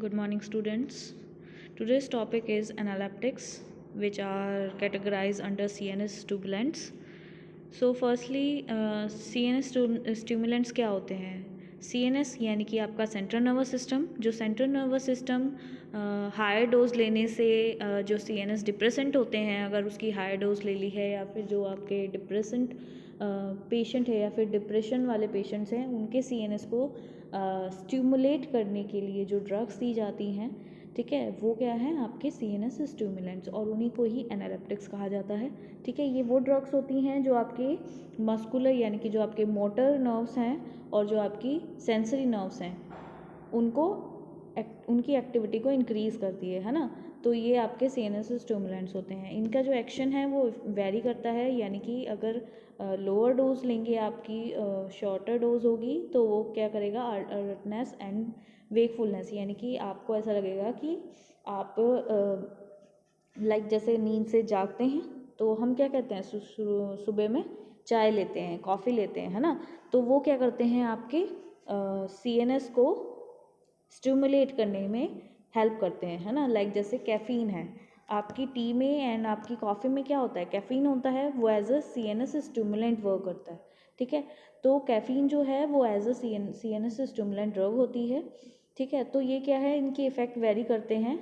Good morning, students. Today's topic is analeptics, which are categorized under CNS stimulants. So, firstly, CNS stimulants क्या होते हैं? CNS यानी कि आपका सेंट्रल नर्वस सिस्टम, जो central nervous system higher dose लेने से जो CNS डिप्रेसेंट होते हैं, अगर उसकी हायर डोज ले ली है, या फिर जो आपके डिप्रेसेंट पेशेंट है या फिर डिप्रेशन वाले पेशेंट्स हैं, उनके CNS को स्टिमुलेट करने के लिए जो ड्रग्स दी जाती हैं, ठीक है, वो क्या है आपके CNS स्टिमुलेंट्स, और उन्हीं को ही एनालिप्टिक्स कहा जाता है। ठीक है, ये वो ड्रग्स होती हैं जो आपके मस्कुलर यानी कि जो आपके मोटर नर्व्स हैं और जो आपकी सेंसरी नर्व्स हैं उनको उनकी एक्टिविटी को इंक्रीज़ करती है ना। तो ये आपके CNS स्टिमुलेंट्स होते हैं। इनका जो एक्शन है वो वेरी करता है, यानी कि अगर लोअर डोज लेंगे आपकी शॉर्टर डोज होगी तो वो क्या करेगा, अलर्टनेस एंड वेकफुलनेस, यानी कि आपको ऐसा लगेगा कि आप लाइक जैसे नींद से जागते हैं तो हम क्या कहते हैं, सुबह में चाय लेते हैं, कॉफ़ी लेते हैं, है ना। तो वो क्या करते हैं, आपके CNS को स्टिमुलेट करने में हेल्प करते हैं, है ना। लाइक जैसे कैफ़ीन है आपकी टी में एंड आपकी कॉफ़ी में, क्या होता है, कैफ़ीन होता है, वो as a CNS stimulant work करता है। ठीक है, तो कैफ़ीन जो है वो as a CNS stimulant drug होती है। ठीक है, तो ये क्या है, इनके इफ़ेक्ट वेरी करते हैं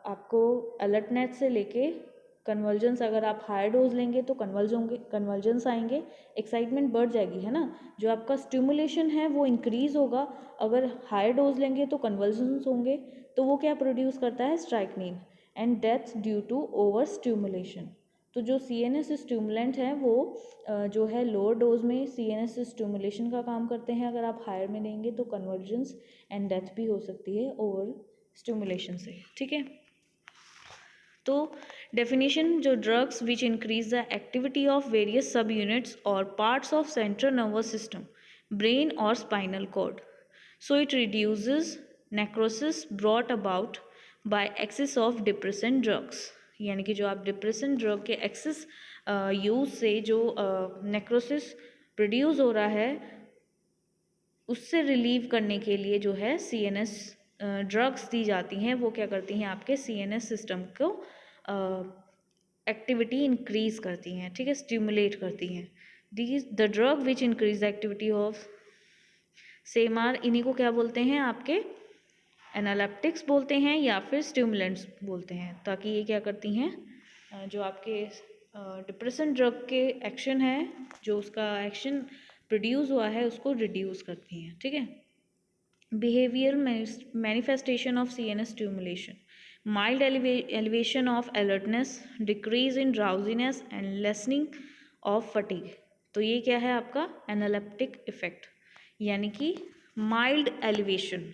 आपको अलर्टनेस से लेके कन्वर्जेंस। अगर आप हाई डोज लेंगे तो कन्वर्जेंस आएंगे, एक्साइटमेंट बढ़ जाएगी, है ना। जो आपका स्टिमुलेशन है वो इंक्रीज़ होगा। अगर हाई डोज लेंगे तो कन्वर्जेंस होंगे, तो वो क्या प्रोड्यूस करता है, strychnine and death due to over stimulation. तो जो CNS स्टिमुलेंट हैं वो जो है लोअर डोज में CNS स्टिमुलेशन का काम करते हैं। अगर आप हायर में लेंगे तो कन्वर्जेंस एंड डेथ भी हो सकती है ओवर स्टिमुलेशन से। ठीक है, तो डेफिनेशन, जो drugs which increase the activity of various sub units और parts of central nervous system, brain और spinal cord, so it reduces necrosis brought about by excess of depressant drugs, यानी कि जो आप डिप्रेसेंट ड्रग के excess use से जो necrosis produce हो रहा है, उससे रिलीव करने के लिए जो है CNS ड्रग्स दी जाती हैं। वो क्या करती हैं, आपके CNS सिस्टम को एक्टिविटी इंक्रीज करती हैं, ठीक है, स्टिमुलेट करती हैं। These the drug which increase the activity of same are, इन्हीं को क्या बोलते हैं, आपके एनालिप्टिक्स बोलते हैं या फिर स्टिमुलेंट्स बोलते हैं। ताकि ये क्या करती हैं, जो आपके डिप्रेशन ड्रग के एक्शन है, जो उसका एक्शन प्रोड्यूस हुआ है, उसको रिड्यूस करती हैं। ठीक है, behaviour manifestation of CNS stimulation, mild elevation of alertness, decrease in drowsiness and listening of fatigue. तो ये क्या है आपका एनालिप्टिक इफेक्ट, यानी कि माइल्ड एलिवेशन,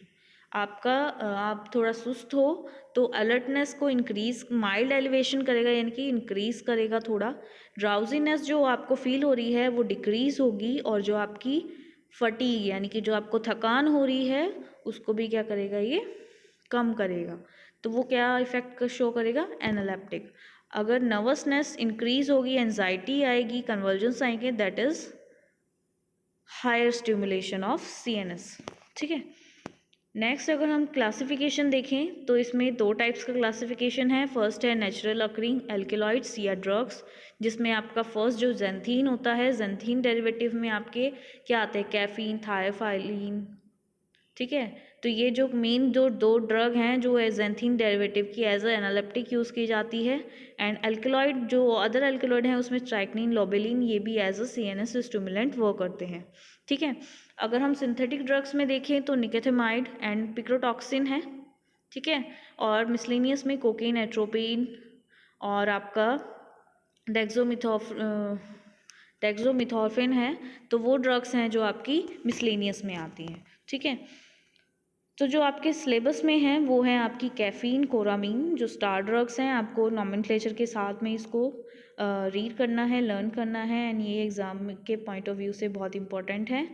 आपका आप थोड़ा सुस्त हो तो अलर्टनेस को इंक्रीज, माइल्ड एलिवेशन करेगा, यानी कि इंक्रीज करेगा थोड़ा। ड्राउजीनेस जो आपको फील हो रही है वो डिक्रीज होगी, और जो आपकी फटीग यानी कि जो आपको थकान हो रही है उसको भी क्या करेगा, ये कम करेगा। तो वो क्या इफेक्ट शो करेगा, एनालिप्टिक। अगर नर्वसनेस इंक्रीज होगी, एंजाइटी आएगी, कन्वर्जेंस आएंगे, that is higher stimulation of CNS। ठीक है, नेक्स्ट अगर हम क्लासिफिकेशन देखें तो इसमें दो टाइप्स का क्लासिफिकेशन है। फर्स्ट है नेचुरल अकरिंग एल्केलॉइड्स या ड्रग्स, जिसमें आपका फर्स्ट जो जेंथीन होता है, जेंथीन डेरिवेटिव में आपके क्या आते हैं, कैफीन, थायोफाइलिन। ठीक है, तो ये जो मेन जो दो ड्रग हैं जो जेंथीन डेरिवेटिव की एज अ एनालिप्टिक यूज़ की जाती है, एंड एल्केलॉइड जो अदर एल्केलॉइड हैं उसमें स्ट्राइकनिन, लोबेलिन, ये भी as a CNS stimulant work करते हैं। ठीक है, अगर हम सिंथेटिक ड्रग्स में देखें तो निकेथेमाइड एंड पिक्रोटॉक्सिन है। ठीक है, और मिसलेनियस में कोकीन, एट्रोपिन और आपका डेक्सोमिथोफ डेक्सोमिथोर्फिन है। तो वो ड्रग्स हैं जो आपकी मिसलेनियस में आती हैं। ठीक है, तो जो आपके सिलेबस में हैं वो हैं आपकी कैफ़ीन, कोरामीन, जो स्टार ड्रग्स हैं। आपको नॉमेनक्लेचर के साथ में इसको रीड करना है, लर्न करना है, एंड ये एग्ज़ाम के पॉइंट ऑफ व्यू से बहुत इंपॉर्टेंट है।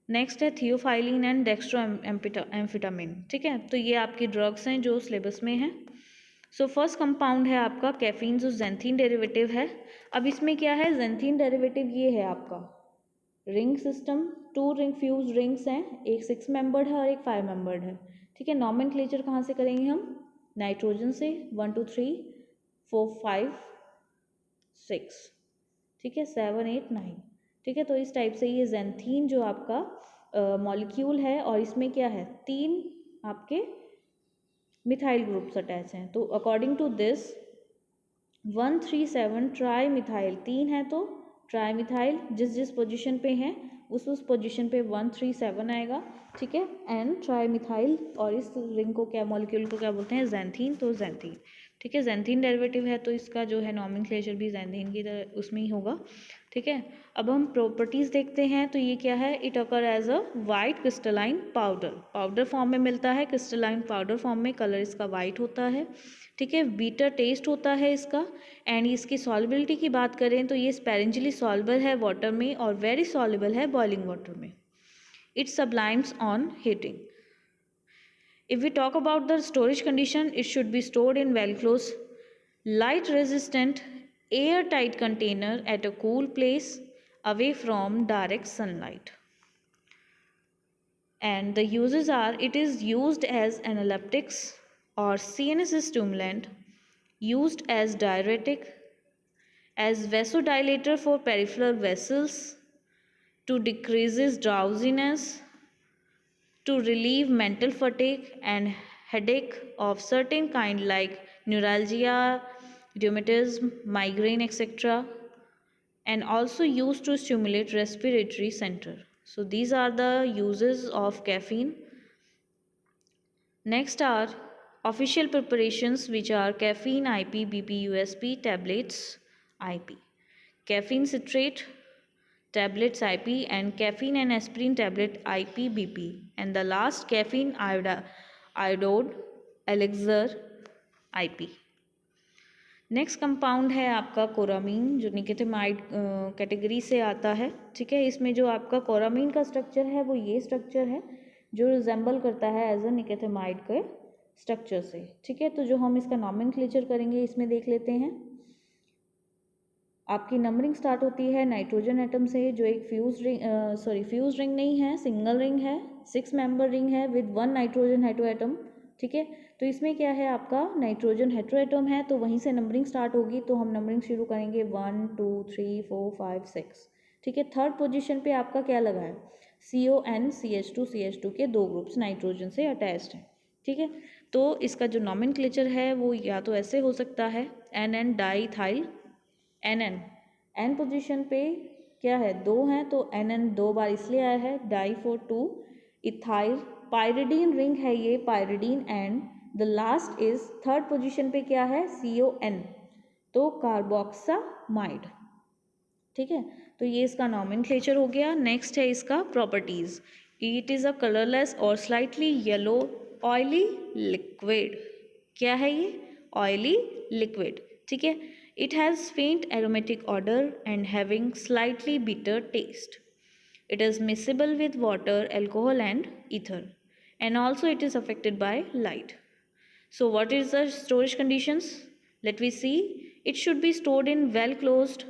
नेक्स्ट है थियोफाइलिन एंड डेक्स्ट्रो एम्फिटामिन। ठीक है, तो ये आपकी ड्रग्स हैं जो सिलेबस में हैं। सो फर्स्ट कंपाउंड है आपका कैफीन, जो जेंथीन डेरिवेटिव है। अब इसमें क्या है, जेंथीन डेरिवेटिव ये है आपका ring system, 2 ring fuse rings हैं, एक 6 मेंबर्ड है और एक 5 मेंबर्ड है। ठीक है, नॉमेनक्लेचर कहाँ से करेंगे हम, नाइट्रोजन से, 1 2 3 4 5 6, ठीक है, 7 8 9, ठीक है। तो इस टाइप से ये ज़ैंथीन जो आपका मॉलिक्यूल है, और इसमें क्या है, 3 आपके मिथाइल ग्रुप्स अटैच हैं। तो according to this 137 trimethyl, 3 है तो ट्राई मिथाइल जिस जिस पोजीशन पे हैं उस पोजीशन पे 137 आएगा, ठीक है। एंड ट्राई मिथाइल, और इस रिंग को क्या, मॉलिक्यूल को क्या बोलते हैं, ज़ैंथीन, तो ज़ैंथीन, ठीक है। ज़ैंथीन डेरिवेटिव है तो इसका जो है नॉमेनक्लेचर भी ज़ैंथीन की तरह उसमें ही होगा, ठीक है। अब हम प्रॉपर्टीज़ देखते हैं, तो ये क्या है, it occur as a white crystalline powder, powder form में मिलता है, क्रिस्टलाइन पाउडर फॉर्म में, कलर इसका वाइट होता है, ठीक है। बीटर टेस्ट होता है इसका। एंड इसकी सॉल्युबिलिटी की बात करें तो ये स्पेरेंजली सॉल्युबल है वाटर में और वेरी सॉल्युबल है बॉइलिंग वाटर में। It सब्लाइम्स on heating. If we talk about the storage condition, it should be stored in well closed, light resistant, airtight container at a cool place away from direct sunlight. And the uses are, it is used as analeptics or CNS stimulant, used as diuretic, as vasodilator for peripheral vessels, to decreases drowsiness, to relieve mental fatigue and headache of certain kind like neuralgia, rheumatism, migraine, etc., and also used to stimulate respiratory center. So these are the uses of caffeine. Next are official preparations, which are caffeine IP BP USP tablets IP, caffeine citrate tablets IP, and caffeine and aspirin tablet IP BP, and the last caffeine iodide elixir IP. Next compound है आपका Coramine, जो निकेथेमाइड category से आता है, ठीक है। इसमें जो आपका कोरामीन का स्ट्रक्चर है वो ये स्ट्रक्चर है जो रिजेंबल करता है एज अ निकेथेमाइड के स्ट्रक्चर से, ठीक है। तो जो हम इसका नॉमेनक्लेचर करेंगे इसमें देख लेते हैं। आपकी नंबरिंग स्टार्ट होती है नाइट्रोजन एटम से, जो एक फ्यूज रिंग नहीं है, सिंगल रिंग है, 6 मेंबर रिंग है विद 1 नाइट्रोजन हेटेरो एटम, ठीक है। तो इसमें क्या है, आपका नाइट्रोजन हेटेरो एटम है, तो वहीं से नंबरिंग स्टार्ट होगी। तो हम नंबरिंग शुरू करेंगे 1 2 3 4 5 6, ठीक है। थर्ड पोजीशन पे आपका क्या लगा है, CONCH2CH2 के 2 ग्रुप्स नाइट्रोजन से अटैच्ड हैं, ठीक है। तो इसका जो नॉमेनक्लेचर है वो या तो ऐसे हो सकता है, NN diethyl NN, N position पे क्या है, 2 हैं तो NN 2 बार इसलिए आया है, di for 2, ethyl pyridine ring है ये, pyridine, and the last is third position पे क्या है, CON, तो कार्बोक्सामाइड, ठीक है। तो ये इसका नॉमेनक्लेचर हो गया। नेक्स्ट है इसका properties. It is a colourless और स्लाइटली येलो ऑयली लिक्विड। क्या है ये, ऑयली लिक्विड, ठीक है। इट हैज़ फेंट aromatic order and having slightly bitter taste. It is miscible with water, alcohol and ether, and also it is affected by light. So what is the storage conditions? Let me see. It should be stored in well closed,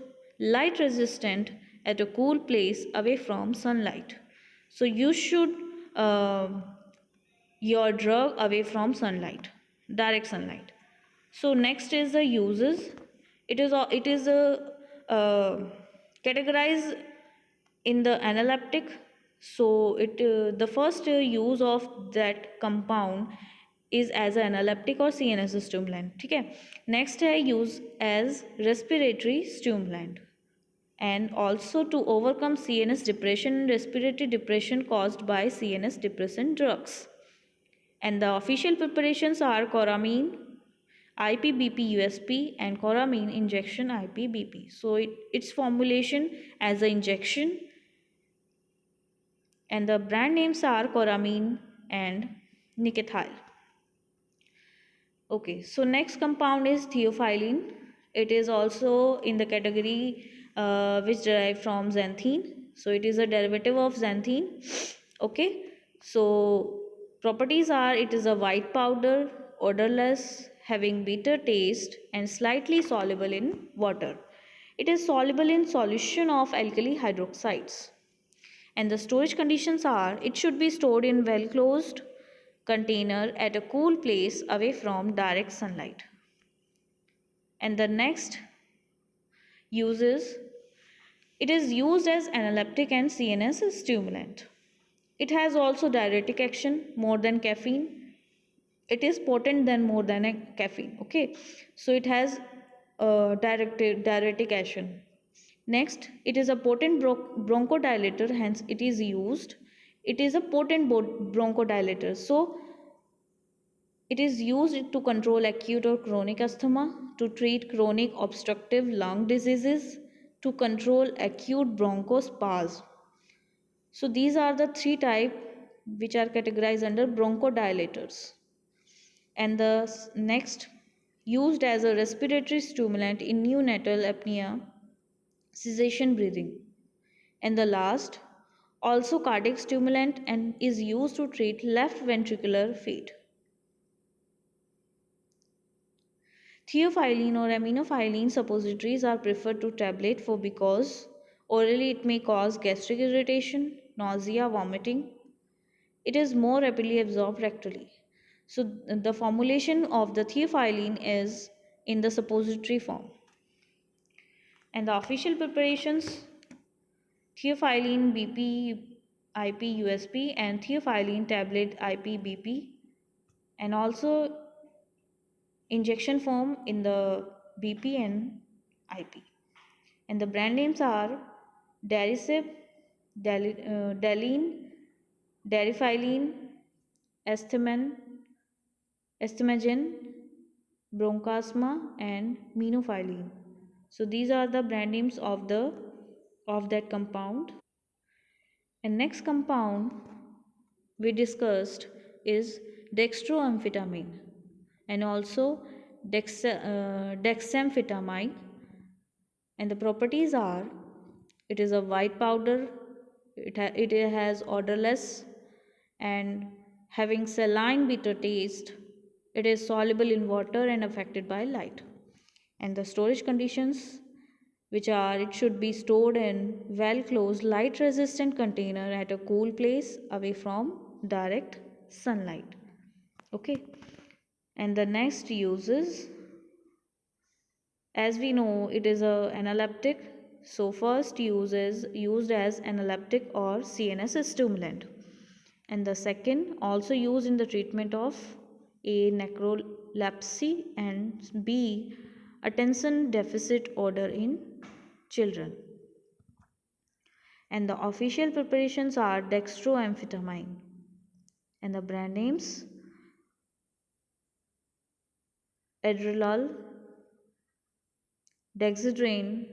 light resistant, at a cool place away from sunlight. So you should your drug away from sunlight, direct sunlight. So next is the uses. It is a categorized in the analeptic. So the first use of that compound is as an analeptic or CNS stimulant, ठीक है। Next है use as respiratory stimulant and also to overcome CNS depression and respiratory depression caused by CNS depressant drugs. And the official preparations are coramine IPBP USP and coramine injection IPBP. So its formulation as an injection, and the brand names are coramine and nicothyl. Okay, so next compound is theophylline. It is also in the category which derived from xanthine. So it is a derivative of xanthine. Okay, so properties are, it is a white powder, odorless, having bitter taste and slightly soluble in water. It is soluble in solution of alkali hydroxides. And the storage conditions are, it should be stored in well closed container at a cool place away from direct sunlight. And the next uses, it is used as analeptic and CNS stimulant. It has also diuretic action more than caffeine. It is potent than more than a caffeine. Okay, so it has diuretic action. Next, it is a potent bronchodilator, hence it is used. It is a potent bronchodilator. So it is used to control acute or chronic asthma, to treat chronic obstructive lung diseases, to control acute bronchospasm. So these are the three types which are categorized under bronchodilators. And the next, used as a respiratory stimulant in neonatal apnea, cessation breathing. And the last, also cardiac stimulant and is used to treat left ventricular fade. Theophylline or aminophylline suppositories are preferred to tablet for because orally it may cause gastric irritation, nausea, vomiting. It is more rapidly absorbed rectally. So the formulation of the theophylline is in the suppository form. And the official preparations, theophylline BP IP USP and theophylline tablet IP BP, and also injection form in the BP and IP. And the brand names are Daricip, Daline, Darifylline, Esthemagen, Bronchasma, and Minofylline. So these are the brand names of that compound. And next compound we discussed is dextroamphetamine and also dexamphetamine. And the properties are, it is a white powder, it has odorless and having saline bitter taste. It is soluble in water and affected by light. And the storage conditions, which are, it should be stored in well closed light resistant container at a cool place away from direct sunlight. Okay. And the next uses, as we know, it is a analeptic. So first use is used as analeptic or CNS stimulant. And the second, also used in the treatment of A, necrolepsy, and B, attention deficit order in children. And the official preparations are dextroamphetamine. And the brand names, Adderall, Dexedrine,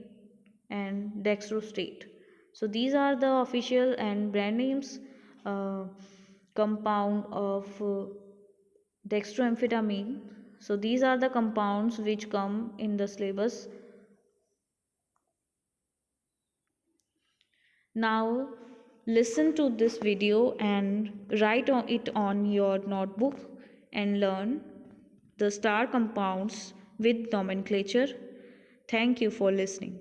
and Dextrostate. So these are the official and brand names compound of dextroamphetamine. So these are the compounds which come in the syllabus. Now listen to this video and write it on your notebook and learn the star compounds with nomenclature. Thank you for listening.